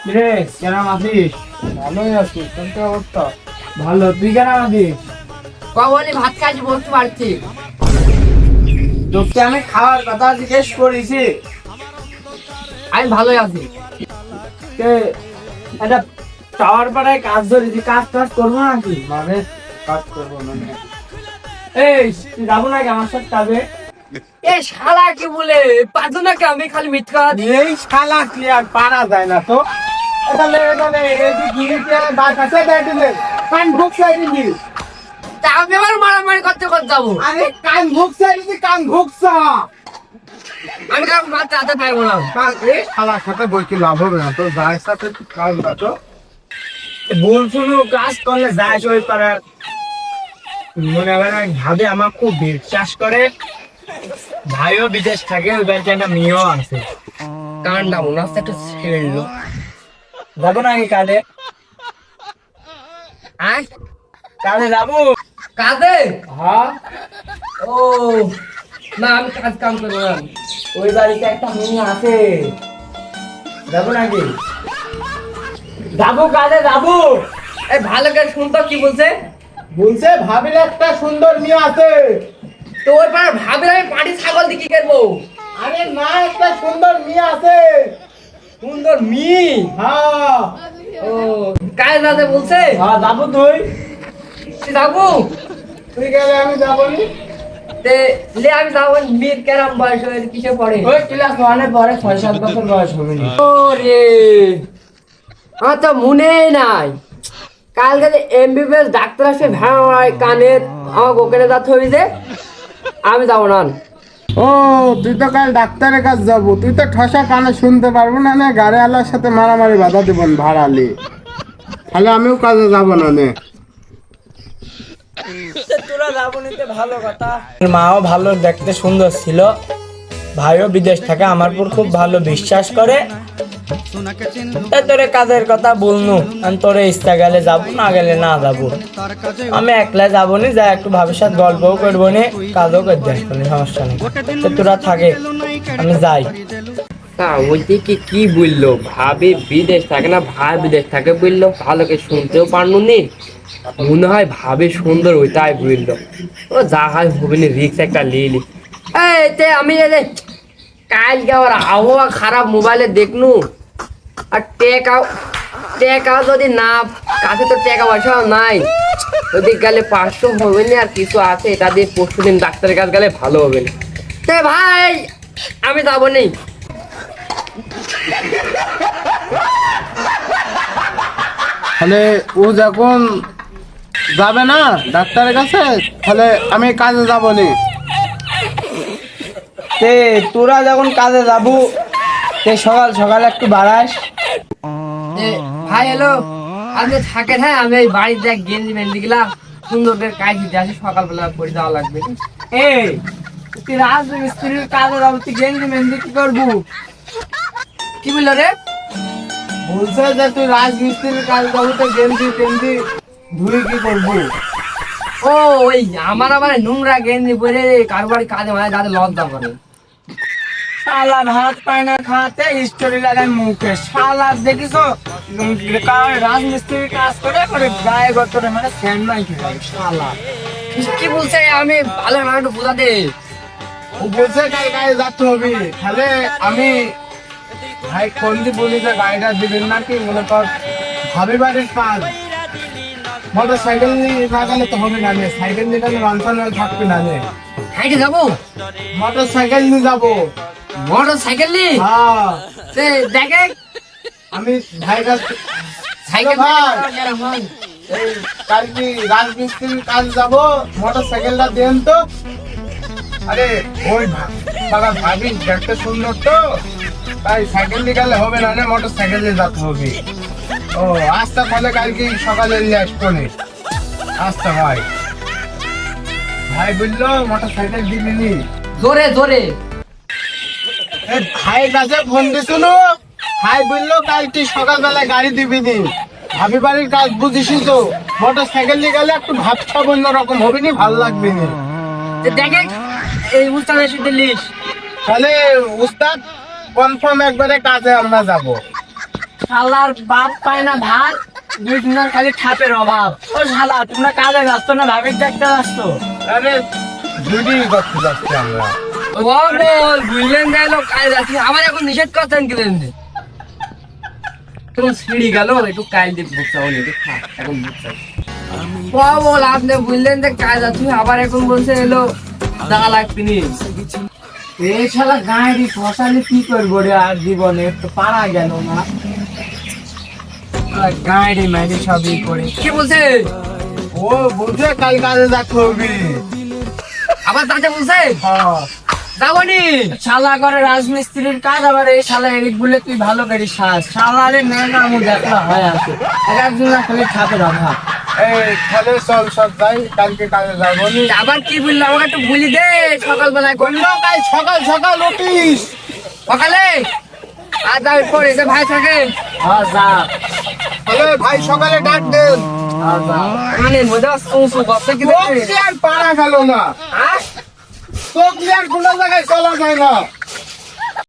রে কেরাম আছিস? ভালোই আছি, কিন্তু অবস্থা ভালো, তুই কেরাম আছিস? কবলি ভাত খাইছি বলতে পারছি। তোকে আমি খাওয়ার কথা জিজ্ঞেস করেছি। আমি ভালোই আছি। একটা টাওয়ার পাড়ায় কাজ ধরেছি, কাজ করবো নাকি? মানে কাজ করবো মানে এই তুই যাবো নাকি আমার সাথে কাজে? এই শালা কি বলে পারছো নাকি? আমি খালি মিথ্যা কথা দিই। এই শালা কি আর পারা যায় না তো। এটা এই যে গিরিতে বাস আছে দেখলে কান ভুক চাইলি। তা আমি আবার মারামারি করতে যাবো। আরে কান ভুক চাইলি, কান ভুকছা। আমি কারণ মাছ চাতে পারবো না। এই শালার সাথে বই কি লাভ হবে না তো, যার সাথে কাজ না তো। ভুল শুনো কাজ করলে যাস ওই পাড়ার মনে হয় না ভাবে আমার খুব বিশ্বাস করে। ভাইও বিদেশ থাকে, ওই বাড়িতে একটা মেয়েও আছে। কানটা মনে হচ্ছে একটু ছেড়লো। যাবো নাকি কাজে? আয় কাজে যাবো? কাজে? হ্যাঁ, ও না, আমি কাজ কাম করবো না। ওই বাড়িতে একটা মেয়ে আছে, যাবো নাকি? যাবো, কাজে যাবো। এই ভালো করে শুনতো কি বলছে। বলছে ভাবির একটা সুন্দর মেয়ে আছে। তো ওই পাড়ার ভাবির আমি পাটি ছাগল দিয়ে কি করবো? আরে না, একটা সুন্দর মেয়ে আছে। সুন্দর মি। হ্যাঁ ও কাজ যাতে বলছে। হ্যাঁ যাবো। তুই তুই যাবো? তুই গেলে আমি যাবো নি। তে লে আমি যাবো। মির কেরাম বয়স হয়ে কিসে পড়ে? ওই ক্লাস ওয়ানে পরে 6-7 বছর বয়স হবে নি। ওরে আমার তো মনেই নাই। কালকে যে এমবিবিএস ডাক্তার আসে ভেড়া কানের আমার ওখানে যাতে হয়েছে। আমি যাবো না। ও তুই তো কাল ডাক্তারের কাছে যাবো, তুই তো ঠসা কানে শুনতে পারবো না, নে গাড়ি আলার সাথে মারামারি বাধা দেবেন ভাড়ালি, তাহলে আমিও কাজে যাবো না নে। তোরা যাবো নিতে ভালো কথা। মাও ভালো, দেখতে সুন্দর ছিল। ভাইও বিদেশ থাকে, আমার উপর খুব ভালো বিশ্বাস করে। তাই তোরে কাজের কথা বলনু, আমি তোরে ইচ্ছা গেলে যাবো, না গেলে না যাবো। আমি একলা যাবো নি, যা একটু ভাবির সাথে গল্পও করবো নি, কাজও করতে আসবো নি, সমস্যা নেই। তো তোরা থাকে, আমি যাই। তা ওইদিকে কি বললো? ভাবি বিদেশ থাকে না, ভাই বিদেশ থাকে বললো। ভালো করে শুনতেও পারনু নি। মনে হয় ভাবি সুন্দর ওইটাই বললো। ও যা হয় হবে নি, রিক্স একটা লিলি। এই তে আমি এই যে কালকে আবার আবহাওয়া খারাপ মোবাইলে দেখনু। আর টেকাও যদি না, কাছে তো টাকা পয়সাও নাই। ওদিক গেলে 500 হবে না, আর কিছু আছে, এটা দিয়ে পরশু দিন ডাক্তারের কাছে গেলে ভালো হবে না। তে ভাই আমি যাবো নি। তাহলে ও যখন যাবে না ডাক্তারের কাছে, তাহলে আমি কাজে যাবো নি। তে তোরা যখন কাজে যাবো, তে সকাল সকাল একটু বাড়াস। ভাই হ্যালো, আপনি থাকেন? হ্যাঁ, আমি এই বাড়িতে এক গেঞ্জি মেঞ্জি গেলাম সুন্দর করে কাজ দিতে আসি, সকালবেলা পরে যাওয়া লাগবে। এই তুই রাজমিস্ত্রির কাজে যাবো, তুই গেঞ্জি মেঞ্জি কি করবো? কি বললো রে? বলছে যে তুই রাজমিস্ত্রির কাজ যাবো, তো গেঞ্জি টেঞ্জি ধুয়ে কি করবো? ও ওই আমার আবার নোংরা গেঞ্জি পরে কারোবার কাজে মানে যাতে লজ্জা করে। শালা ভাত পায় না খাতে স্টোরি লাগায় মুখে। শালা দেখিছো রাজমিস্ত্রির কাজ করে করে গায়ে গতরে মানে স্যান্ড নাই খেয়ে শালা। কি বলছে? আমি ভালো না একটু বোঝা দে। ও বলছে কাল গায়ে যেতে হবে, তাহলে আমি ভাই কোন দিয়ে বলি যে গাড়িটা দিবেন নাকি, মনে কর ভাবি বাড়ির কাজ, মোটর সাইকেল নিয়ে না গেলে তো হবে না, সাইকেল নিয়ে গেলে রানসান থাকবে না, হাইটে যাবো? মোটর সাইকেল নিয়ে যাবো। মোটর সাইকেল নি? হ্যাঁ সে দেখে আমি ভাই সাইকেল ভাই এই কাল কি রাজমিস্ত্রির কাজ যাবো, মোটর সাইকেলটা দেন তো। আরে ওই দাদা ভাবি দেখতে সুন্দর তো, তাই সাইকেল নিয়ে গেলে হবে না, মোটর সাইকেল নিয়ে যেতে হবে। ও আচ্ছা, তাহলে কালকে সকালে নিয়ে আসবো নি। আচ্ছা ভাই, ভাই বললো মোটর সাইকেল দিবি নি। জোরে জোরে। ভাই কাছে ফোন দিছিল, ভাই বললো কালকে সকালবেলায় গাড়ি দিবি নি। ভাবি বাড়ির কাজ বুঝিস তো, মোটর সাইকেল নিয়ে গেলে একটু ভাবছা অন্য রকম হবে নি, ভালো লাগবে নি। দেখে এই উস্তাদ এসে দিলিস। তাহলে উস্তাদ কনফার্ম একবারে কাজে আমরা যাবো। শালার বাপ পায় না ভাত, দুই দিনের খালি ঠাপের অভাব। ও শালা, তোমরা কাজে ব্যস্ত না ভাবিক দেখতে ব্যস্ত? আরে দুটি করতে যাচ্ছি আমরা। ও বল বুঝলেন গেল কাজ আছে, আবার এখন নিষেধ করছেন গেলেন তোমার সিঁড়ি গেল একটু কাল দিয়ে বুঝতে হলে একটু খা এখন বুঝতে বল আপনি বুঝলেন যে কাজ আছে, আবার এখন বলছে এলো টাকা লাগবে নি। এই শালা গাঁয়েরই ফসালে কি করবো রে আর জীবনে, একটু পারা গেল না। গাঁয়েরই মাইরি সবই করে। কি বলছে ও বুঝে কাল কাজে যাচ্ছে হবে। আবার তাতে বলছে হ্যাঁ যাবনি শালা করে রাজমিস্ত্রির কাজ, আবার এই শালা এদিক বলে তুই ভালো করিস সাজ। শালারে মেয়েটা আমার দেখা হয় আছে, একজন খালি ঠাপের অভাব। এই তাহলে চল সব যাই, কালকে কাজে যাবো নি। আবার কি বললো আমাকে একটু বলি দে, সকালবেলায় করলো বললো কাল সকাল সকাল উঠিস। সকালে আর যাবে পরে যে ভাই থাকে হ্যাঁ যা, তাহলে ভাই সকালে ডাক দেন। হ্যাঁ যা। মানে মজা সুসু করতে কি চোখ দিয়ে আর পারা গেল না, হ্যাঁ চোখ দিয়ে আর কোনো জায়গায় চলা যায় না।